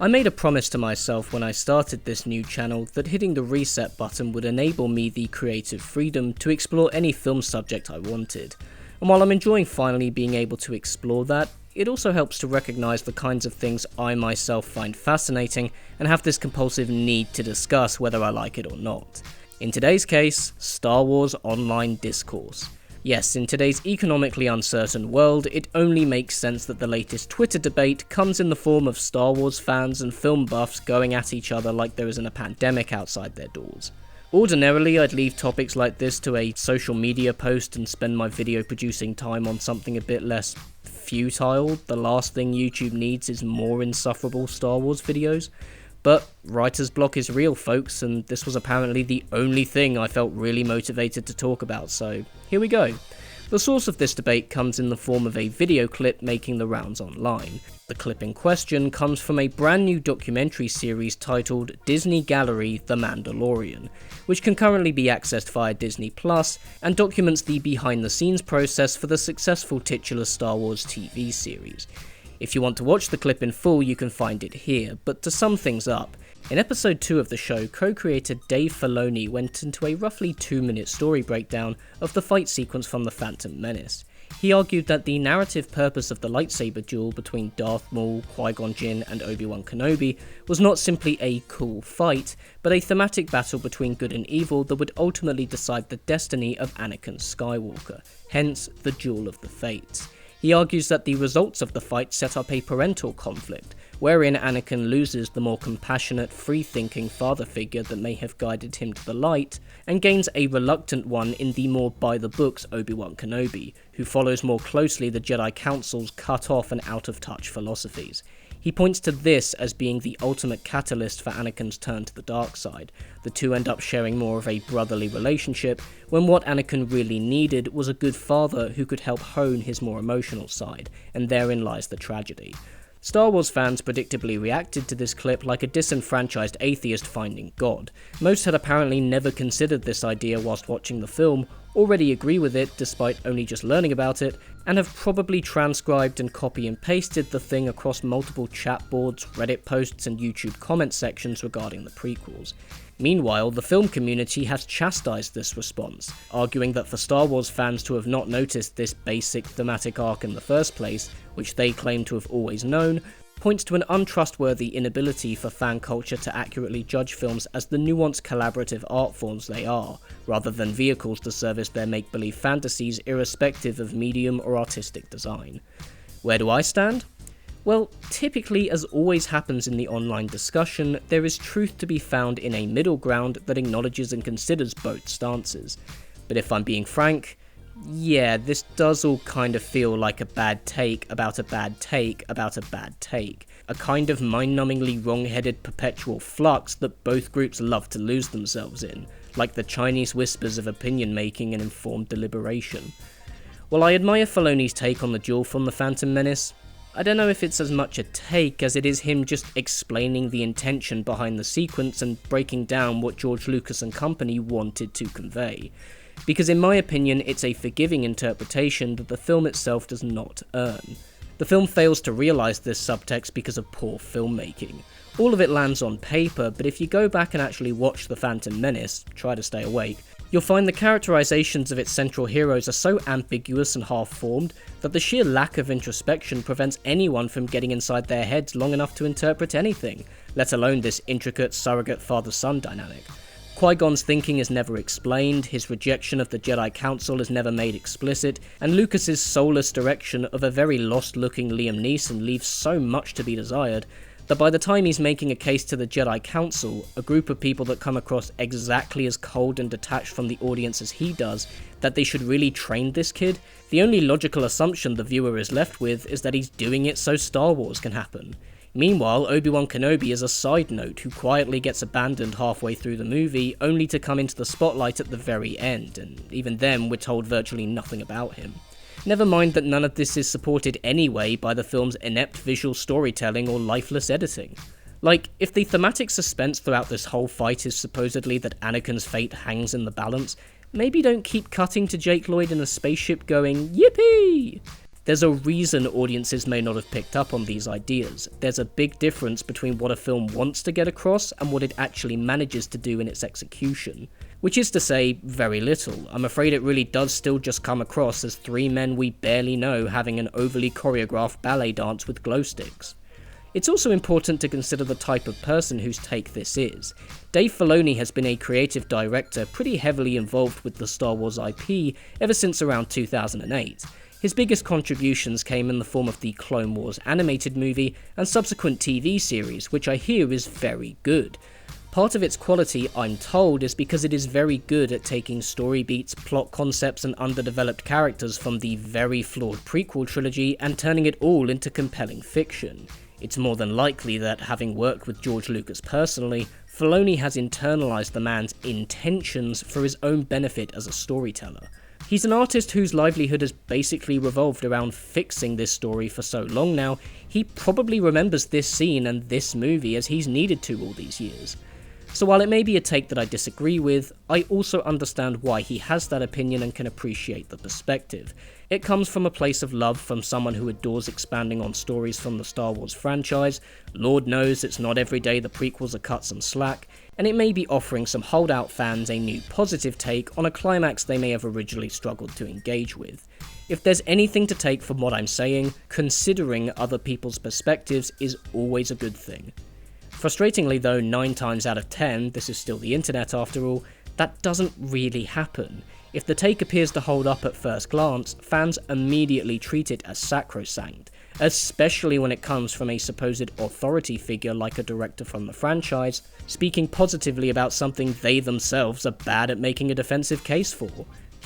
I made a promise to myself when I started this new channel that hitting the reset button would enable me the creative freedom to explore any film subject I wanted. And while I'm enjoying finally being able to explore that, it also helps to recognise the kinds of things I myself find fascinating and have this compulsive need to discuss whether I like it or not. In today's case, Star Wars online discourse. Yes, in today's economically uncertain world, it only makes sense that the latest Twitter debate comes in the form of Star Wars fans and film buffs going at each other like there isn't a pandemic outside their doors. Ordinarily, I'd leave topics like this to a social media post and spend my video producing time on something a bit less futile. The last thing YouTube needs is more insufferable Star Wars videos. But writer's block is real, folks, and this was apparently the only thing I felt really motivated to talk about, so here we go. The source of this debate comes in the form of a video clip making the rounds online. The clip in question comes from a brand new documentary series titled Disney Gallery: The Mandalorian, which can currently be accessed via Disney Plus and documents the behind-the-scenes process for the successful titular Star Wars TV series. If you want to watch the clip in full, you can find it here, but to sum things up, in episode 2 of the show, co-creator Dave Filoni went into a roughly 2-minute story breakdown of the fight sequence from The Phantom Menace. He argued that the narrative purpose of the lightsabre duel between Darth Maul, Qui-Gon Jinn and Obi-Wan Kenobi was not simply a cool fight, but a thematic battle between good and evil that would ultimately decide the destiny of Anakin Skywalker, hence the Duel of the Fates. He argues that the results of the fight set up a parental conflict, wherein Anakin loses the more compassionate, free-thinking father figure that may have guided him to the light, and gains a reluctant one in the more by-the-books Obi-Wan Kenobi, who follows more closely the Jedi Council's cut-off and out-of-touch philosophies. He points to this as being the ultimate catalyst for Anakin's turn to the dark side. The two end up sharing more of a brotherly relationship, when what Anakin really needed was a good father who could help hone his more emotional side, and therein lies the tragedy. Star Wars fans predictably reacted to this clip like a disenfranchised atheist finding God. Most had apparently never considered this idea whilst watching the film, already agree with it despite only just learning about it, and have probably transcribed and copy and pasted the thing across multiple chat boards, Reddit posts and YouTube comment sections regarding the prequels. Meanwhile, the film community has chastised this response, arguing that for Star Wars fans to have not noticed this basic thematic arc in the first place, which they claim to have always known, points to an untrustworthy inability for fan culture to accurately judge films as the nuanced collaborative art forms they are, rather than vehicles to service their make-believe fantasies irrespective of medium or artistic design. Where do I stand? Well, typically, as always happens in the online discussion, there is truth to be found in a middle ground that acknowledges and considers both stances. But if I'm being frank, yeah, this does all kind of feel like a bad take about a bad take about a bad take. A kind of mind-numbingly wrong-headed perpetual flux that both groups love to lose themselves in, like the Chinese whispers of opinion-making and informed deliberation. While I admire Filoni's take on the duel from The Phantom Menace, I don't know if it's as much a take as it is him just explaining the intention behind the sequence and breaking down what George Lucas and company wanted to convey. Because in my opinion, it's a forgiving interpretation that the film itself does not earn. The film fails to realise this subtext because of poor filmmaking. All of it lands on paper, but if you go back and actually watch The Phantom Menace, try to stay awake, you'll find the characterizations of its central heroes are so ambiguous and half-formed that the sheer lack of introspection prevents anyone from getting inside their heads long enough to interpret anything, let alone this intricate surrogate father-son dynamic. Qui-Gon's thinking is never explained, his rejection of the Jedi Council is never made explicit, and Lucas's soulless direction of a very lost-looking Liam Neeson leaves so much to be desired that by the time he's making a case to the Jedi Council, a group of people that come across exactly as cold and detached from the audience as he does, that they should really train this kid, the only logical assumption the viewer is left with is that he's doing it so Star Wars can happen. Meanwhile, Obi-Wan Kenobi is a side note who quietly gets abandoned halfway through the movie, only to come into the spotlight at the very end, and even then we're told virtually nothing about him. Never mind that none of this is supported anyway by the film's inept visual storytelling or lifeless editing. Like, if the thematic suspense throughout this whole fight is supposedly that Anakin's fate hangs in the balance, maybe don't keep cutting to Jake Lloyd in a spaceship going, "Yippee!" There's a reason audiences may not have picked up on these ideas. There's a big difference between what a film wants to get across and what it actually manages to do in its execution. Which is to say, very little. I'm afraid it really does still just come across as three men we barely know having an overly choreographed ballet dance with glow sticks. It's also important to consider the type of person whose take this is. Dave Filoni has been a creative director pretty heavily involved with the Star Wars IP ever since around 2008. His biggest contributions came in the form of the Clone Wars animated movie and subsequent TV series, which I hear is very good. Part of its quality, I'm told, is because it is very good at taking story beats, plot concepts, and underdeveloped characters from the very flawed prequel trilogy and turning it all into compelling fiction. It's more than likely that, having worked with George Lucas personally, Filoni has internalized the man's intentions for his own benefit as a storyteller. He's an artist whose livelihood has basically revolved around fixing this story for so long now, he probably remembers this scene and this movie as he's needed to all these years. So while it may be a take that I disagree with, I also understand why he has that opinion and can appreciate the perspective. It comes from a place of love from someone who adores expanding on stories from the Star Wars franchise. Lord knows it's not every day the prequels are cut some slack, and it may be offering some holdout fans a new positive take on a climax they may have originally struggled to engage with. If there's anything to take from what I'm saying, considering other people's perspectives is always a good thing. Frustratingly though, 9 times out of 10, this is still the internet after all, that doesn't really happen. If the take appears to hold up at first glance, fans immediately treat it as sacrosanct, especially when it comes from a supposed authority figure like a director from the franchise, speaking positively about something they themselves are bad at making a defensive case for.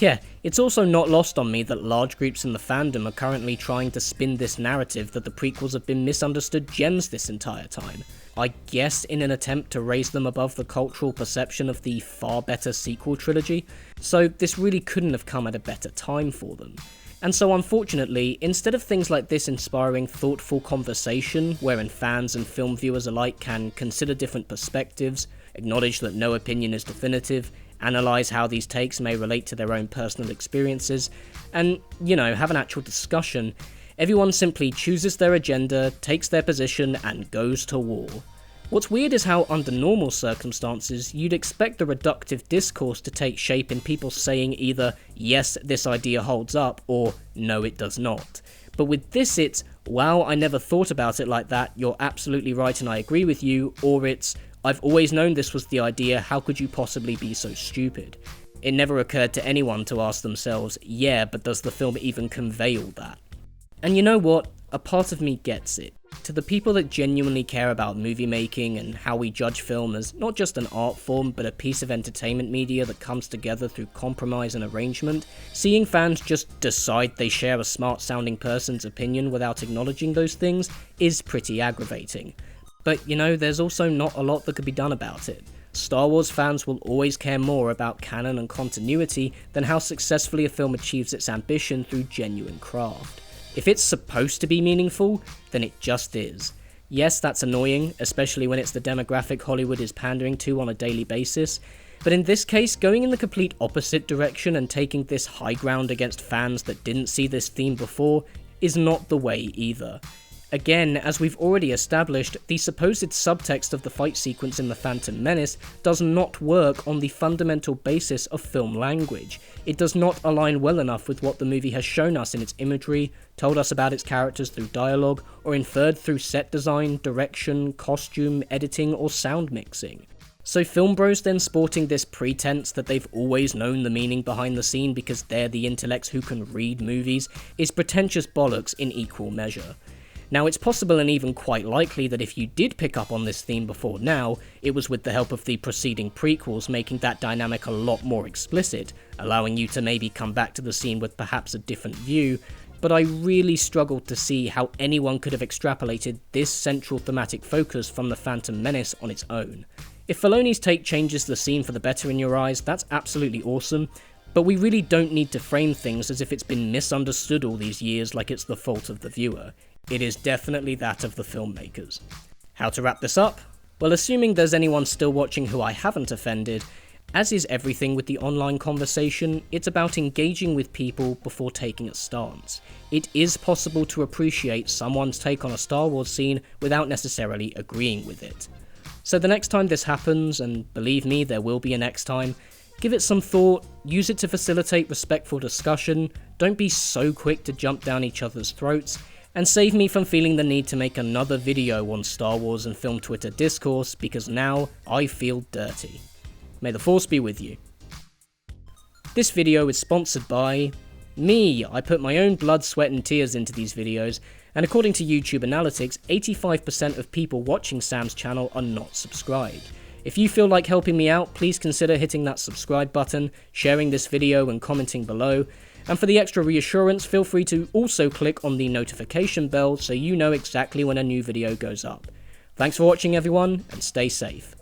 Yeah, it's also not lost on me that large groups in the fandom are currently trying to spin this narrative that the prequels have been misunderstood gems this entire time. I guess in an attempt to raise them above the cultural perception of the far better sequel trilogy, so this really couldn't have come at a better time for them. And so unfortunately, instead of things like this inspiring thoughtful conversation wherein fans and film viewers alike can consider different perspectives, acknowledge that no opinion is definitive, analyse how these takes may relate to their own personal experiences, and, have an actual discussion, everyone simply chooses their agenda, takes their position, and goes to war. What's weird is how, under normal circumstances, you'd expect the reductive discourse to take shape in people saying either, yes, this idea holds up, or no, it does not. But with this it's, wow, I never thought about it like that, you're absolutely right and I agree with you, or it's, I've always known this was the idea, how could you possibly be so stupid? It never occurred to anyone to ask themselves, yeah, but does the film even convey all that? And you know what? A part of me gets it. To the people that genuinely care about movie making and how we judge film as not just an art form but a piece of entertainment media that comes together through compromise and arrangement, seeing fans just decide they share a smart sounding person's opinion without acknowledging those things is pretty aggravating. But there's also not a lot that could be done about it. Star Wars fans will always care more about canon and continuity than how successfully a film achieves its ambition through genuine craft. If it's supposed to be meaningful, then it just is. Yes, that's annoying, especially when it's the demographic Hollywood is pandering to on a daily basis, but in this case, going in the complete opposite direction and taking this high ground against fans that didn't see this theme before is not the way either. Again, as we've already established, the supposed subtext of the fight sequence in The Phantom Menace does not work on the fundamental basis of film language. It does not align well enough with what the movie has shown us in its imagery, told us about its characters through dialogue, or inferred through set design, direction, costume, editing, or sound mixing. So film bros then sporting this pretense that they've always known the meaning behind the scene because they're the intellects who can read movies is pretentious bollocks in equal measure. Now, it's possible and even quite likely that if you did pick up on this theme before now, it was with the help of the preceding prequels making that dynamic a lot more explicit, allowing you to maybe come back to the scene with perhaps a different view, but I really struggled to see how anyone could have extrapolated this central thematic focus from The Phantom Menace on its own. If Filoni's take changes the scene for the better in your eyes, that's absolutely awesome, but we really don't need to frame things as if it's been misunderstood all these years like it's the fault of the viewer. It is definitely that of the filmmakers. How to wrap this up? Well, assuming there's anyone still watching who I haven't offended, As is everything with the online conversation, it's about engaging with people before taking a stance. It is possible to appreciate someone's take on a Star Wars scene without necessarily agreeing with it. So the next time this happens, and believe me, there will be a next time, give it some thought, use it to facilitate respectful discussion, don't be so quick to jump down each other's throats, and save me from feeling the need to make another video on Star Wars and film Twitter discourse, because now I feel dirty. May the Force be with you. This video is sponsored by me. I put my own blood, sweat and tears into these videos, and according to YouTube analytics, 85% of people watching Sam's channel are not subscribed. If you feel like helping me out, please consider hitting that subscribe button, sharing this video and commenting below, and for the extra reassurance, feel free to also click on the notification bell so you know exactly when a new video goes up. Thanks for watching everyone, and stay safe.